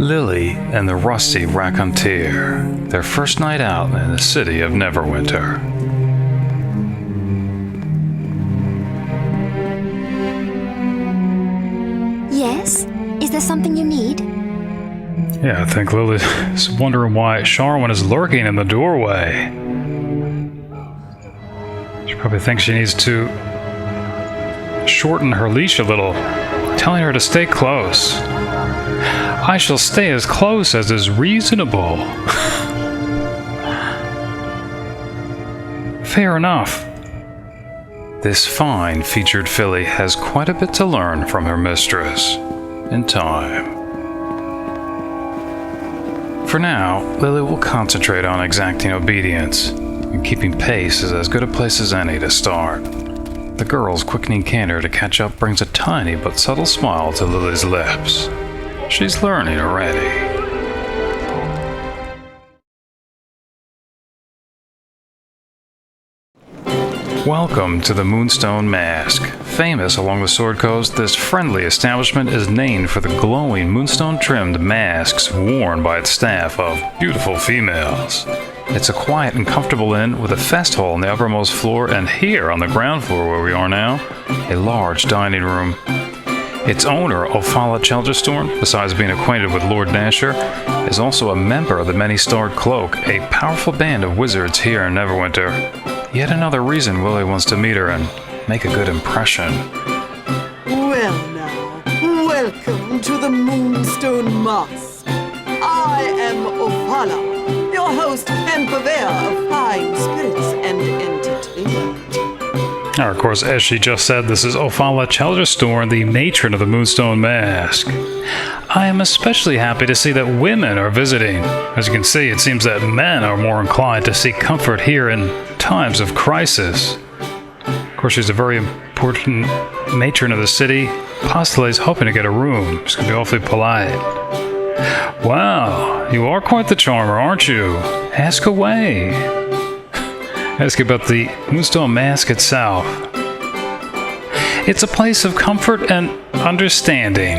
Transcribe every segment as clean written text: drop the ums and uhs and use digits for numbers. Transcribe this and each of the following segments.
Lilly and the rusty raconteur, their first night out in the city of Neverwinter. Yes? Is there something you need? Yeah, I think Lily's wondering why Sharwyn is lurking in the doorway. She probably thinks she needs to shorten her leash a little, telling her to stay close. I shall stay as close as is reasonable. Fair enough. This fine featured filly has quite a bit to learn from her mistress in time. For now, Lilly will concentrate on exacting obedience, and keeping pace is as good a place as any to start. The girl's quickening candor to catch up brings a tiny but subtle smile to Lily's lips. She's learning already. Welcome to the Moonstone Mask. Famous along the Sword Coast, this friendly establishment is named for the glowing moonstone-trimmed masks worn by its staff of beautiful females. It's a quiet and comfortable inn with a fest hall on the uppermost floor, and here on the ground floor where we are now, a large dining room. Its owner, Ophala Cheldarstorn, besides being acquainted with Lord Nasher, is also a member of the many-starred Cloak, a powerful band of wizards here in Neverwinter. Yet another reason Willie wants to meet her and make a good impression. Well now, welcome to the Moonstone Mask. I am Ophala, your host and purveyor of fine spirits and entertainment. Now, of course, as she just said, this is Ophala Cheldarstorn, the matron of the Moonstone Mask. I am especially happy to see that women are visiting. As you can see, it seems that men are more inclined to seek comfort here in times of crisis. Of course, she's a very important matron of the city. Postulate's hoping to get a room. She's going to be awfully polite. Wow, you are quite the charmer, aren't you? Ask away. Ask about the Moonstone Mask itself. It's a place of comfort and understanding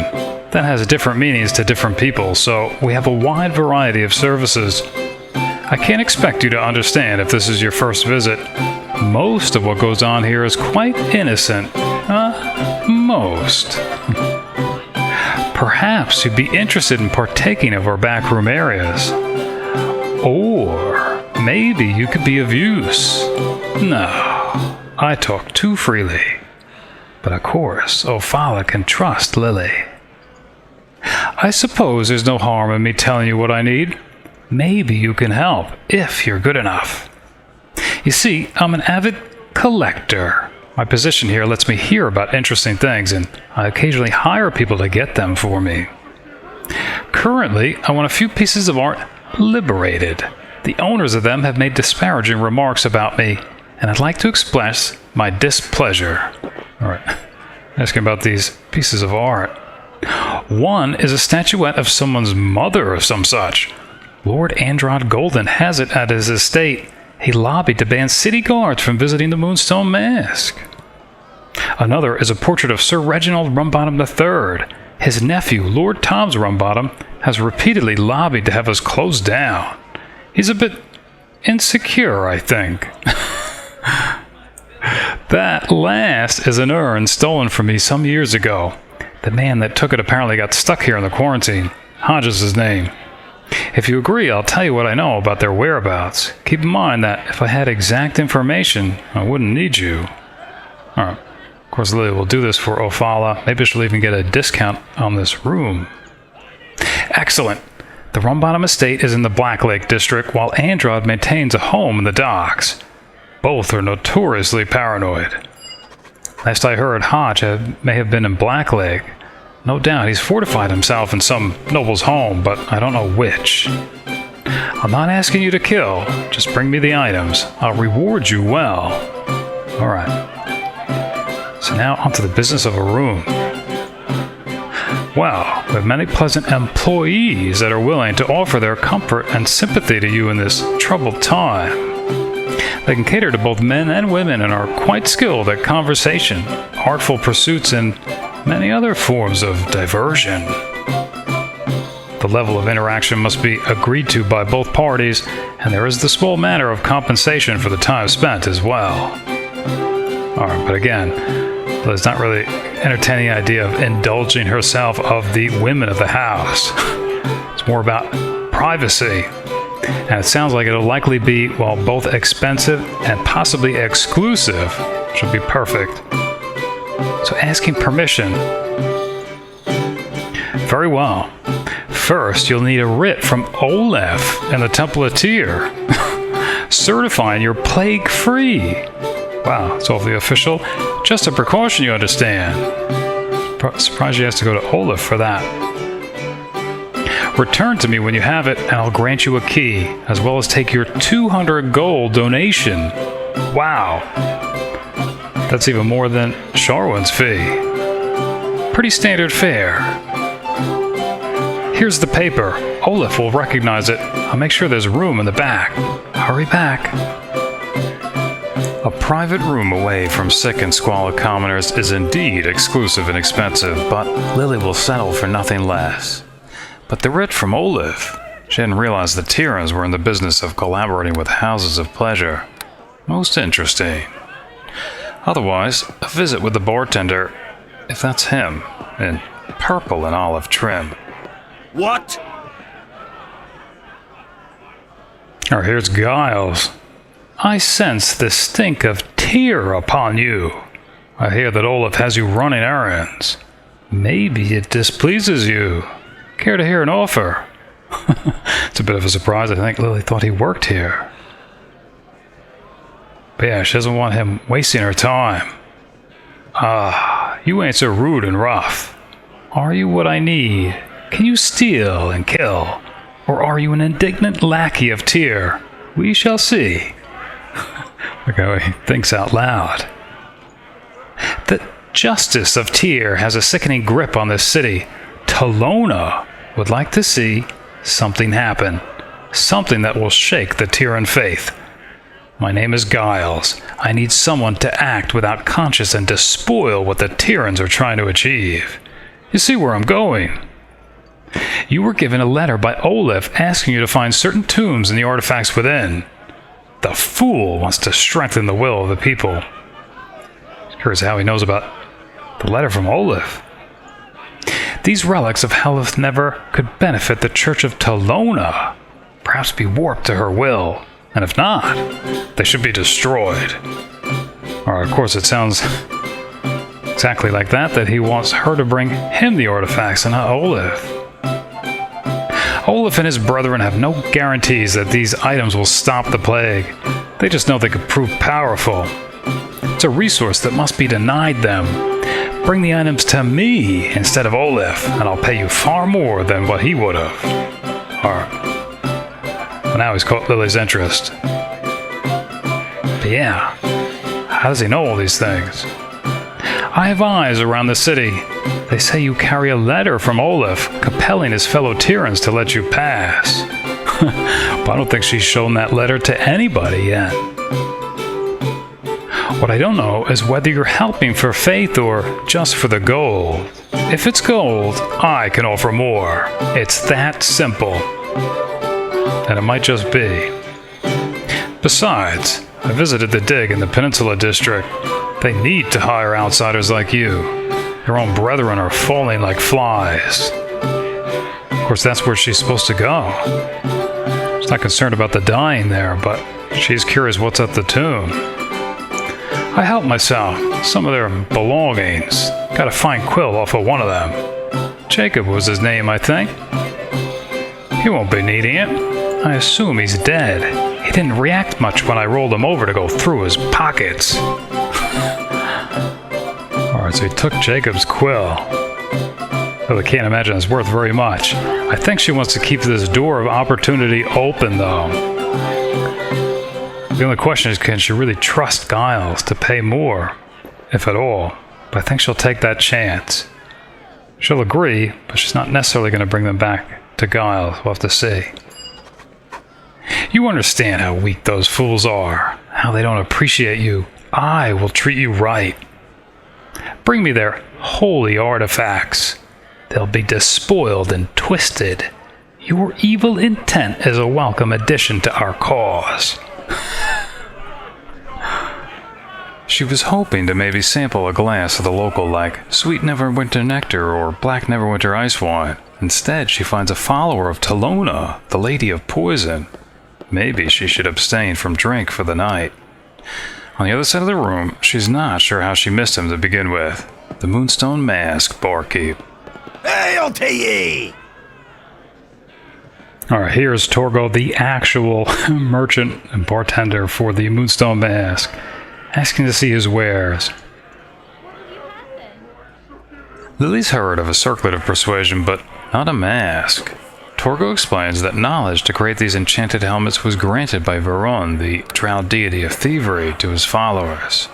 that has different meanings to different people, so we have a wide variety of services. I can't expect you to understand if this is your first visit. Most of what goes on here is quite innocent. Most. Perhaps you'd be interested in partaking of our backroom areas. Or maybe you could be of use. No, I talk too freely. But of course, Ophala can trust Lilly. I suppose there's no harm in me telling you what I need. Maybe you can help, if you're good enough. You see, I'm an avid collector. My position here lets me hear about interesting things, and I occasionally hire people to get them for me. Currently, I want a few pieces of art liberated. The owners of them have made disparaging remarks about me, and I'd like to express my displeasure. Alright, asking about these pieces of art. One is a statuette of someone's mother or some such. Lord Androd Golden has it at his estate. He lobbied to ban city guards from visiting the Moonstone Mask. Another is a portrait of Sir Reginald Rumbottom III. His nephew, Lord Thoms Rumbottom, has repeatedly lobbied to have us closed down. He's a bit insecure, I think. That last is an urn stolen from me some years ago. The man that took it apparently got stuck here in the quarantine. Hodge is his name. If you agree, I'll tell you what I know about their whereabouts. Keep in mind that if I had exact information, I wouldn't need you. Alright. Of course, Lilly will do this for Ophala. Maybe she'll even get a discount on this room. Excellent. The Rumbottom estate is in the Black Lake district, while Androd maintains a home in the docks. Both are notoriously paranoid. Last I heard, Hodge may have been in Black Lake. No doubt he's fortified himself in some noble's home, but I don't know which. I'm not asking you to kill, just bring me the items. I'll reward you well. Alright. So now onto the business of a room. Well, we have many pleasant employees that are willing to offer their comfort and sympathy to you in this troubled time. They can cater to both men and women and are quite skilled at conversation, artful pursuits, and many other forms of diversion. The level of interaction must be agreed to by both parties, and there is the small matter of compensation for the time spent as well. Alright, but again, Lilly's not really entertaining the idea of indulging herself of the women of the house. It's more about privacy. And it sounds like it'll likely be, well, both expensive and possibly exclusive, which would be perfect. So asking permission. Very well. First, you'll need a writ from Oleff in the Temple of Tyr, certifying you're plague-free. Wow, it's awfully official. Just a precaution, you understand. Surprised you has to go to Oleff for that. Return to me when you have it, and I'll grant you a key, as well as take your 200 gold donation. Wow. That's even more than Sharwyn's fee. Pretty standard fare. Here's the paper. Oleff will recognize it. I'll make sure there's room in the back. Hurry back. A private room away from sick and squalid commoners is indeed exclusive and expensive, but Lilly will settle for nothing less. But the writ from Oleff, she hadn't realized the Tyrans were in the business of collaborating with houses of pleasure. Most interesting. Otherwise, a visit with the bartender, if that's him, in purple and olive trim. What? Or here's Gilles. I sense the stink of Tyr upon you. I hear that Oleff has you running errands. Maybe it displeases you. Care to hear an offer? It's a bit of a surprise. I think Lilly thought he worked here. But yeah, she doesn't want him wasting her time. Ah, you ain't so rude and rough. Are you what I need? Can you steal and kill? Or are you an indignant lackey of Tyr? We shall see. Look how he thinks out loud. The justice of Tyr has a sickening grip on this city. Talona would like to see something happen. Something that will shake the Tyran faith. My name is Gilles. I need someone to act without conscience and despoil what the Tyrans are trying to achieve. You see where I'm going? You were given a letter by Oleff asking you to find certain tombs and the artifacts within. The fool wants to strengthen the will of the people. Curious how he knows about the letter from Oleff. These relics of Halueth Never could benefit the Church of Talona, perhaps be warped to her will, and if not, they should be destroyed. Or, of course, it sounds exactly like that he wants her to bring him the artifacts and not Oleff. Oleff and his brethren have no guarantees that these items will stop the plague. They just know they could prove powerful. It's a resource that must be denied them. Bring the items to me instead of Oleff, and I'll pay you far more than what he would have. Alright. Well, now he's caught Lilly's interest. But yeah, how does he know all these things? I have eyes around the city. They say you carry a letter from Oleff, compelling his fellow Tyrans to let you pass. But I don't think she's shown that letter to anybody yet. What I don't know is whether you're helping for faith or just for the gold. If it's gold, I can offer more. It's that simple. And it might just be. Besides, I visited the dig in the Peninsula District. They need to hire outsiders like you. Your own brethren are falling like flies. Of course, that's where she's supposed to go. She's not concerned about the dying there, but she's curious what's at the tomb. I helped myself. Some of their belongings. Got a fine quill off of one of them. Jacob was his name, I think. He won't be needing it. I assume he's dead. He didn't react much when I rolled him over to go through his pockets. Alright, so he took Jacob's quill. Though I can't imagine it's worth very much. I think she wants to keep this door of opportunity open, though. The only question is, can she really trust Gilles to pay more, if at all? But I think she'll take that chance. She'll agree, but she's not necessarily going to bring them back to Gilles. We'll have to see. You understand how weak those fools are, how they don't appreciate you. I will treat you right. Bring me their holy artifacts. They'll be despoiled and twisted, Your evil intent is a welcome addition to our cause. She was hoping to maybe sample a glass of the local, like, sweet Neverwinter Nectar or black Neverwinter Icewine. Instead, she finds a follower of Talona, the Lady of Poison. Maybe she should abstain from drink for the night. On the other side of the room, she's not sure how she missed him to begin with. The Moonstone Mask, barkeep. Hail to ye! Alright, here's Torgo, the actual merchant and bartender for the Moonstone Mask, asking to see his wares. Lilly's heard of a Circlet of Persuasion, but not a mask. Torgo explains that knowledge to create these enchanted helmets was granted by Vhaerun, the drow deity of thievery, to his followers.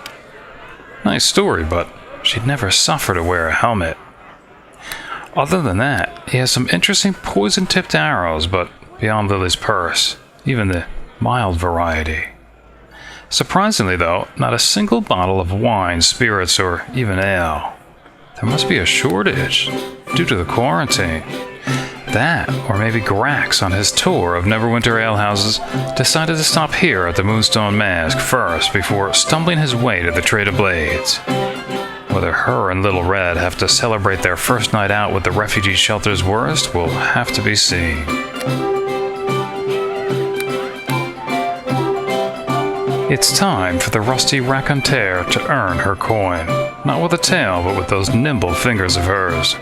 Nice story, but she'd never suffer to wear a helmet. Other than that, he has some interesting poison-tipped arrows, but beyond Lilly's purse, even the mild variety. Surprisingly, though, not a single bottle of wine, spirits, or even ale. There must be a shortage, due to the quarantine. That, or maybe Graxx on his tour of Neverwinter alehouses, decided to stop here at the Moonstone Mask first before stumbling his way to the Trade of Blades. Whether her and Little Red have to celebrate their first night out with the refugee shelter's worst will have to be seen. It's time for the rusty raconteur to earn her coin. Not with a tail, but with those nimble fingers of hers.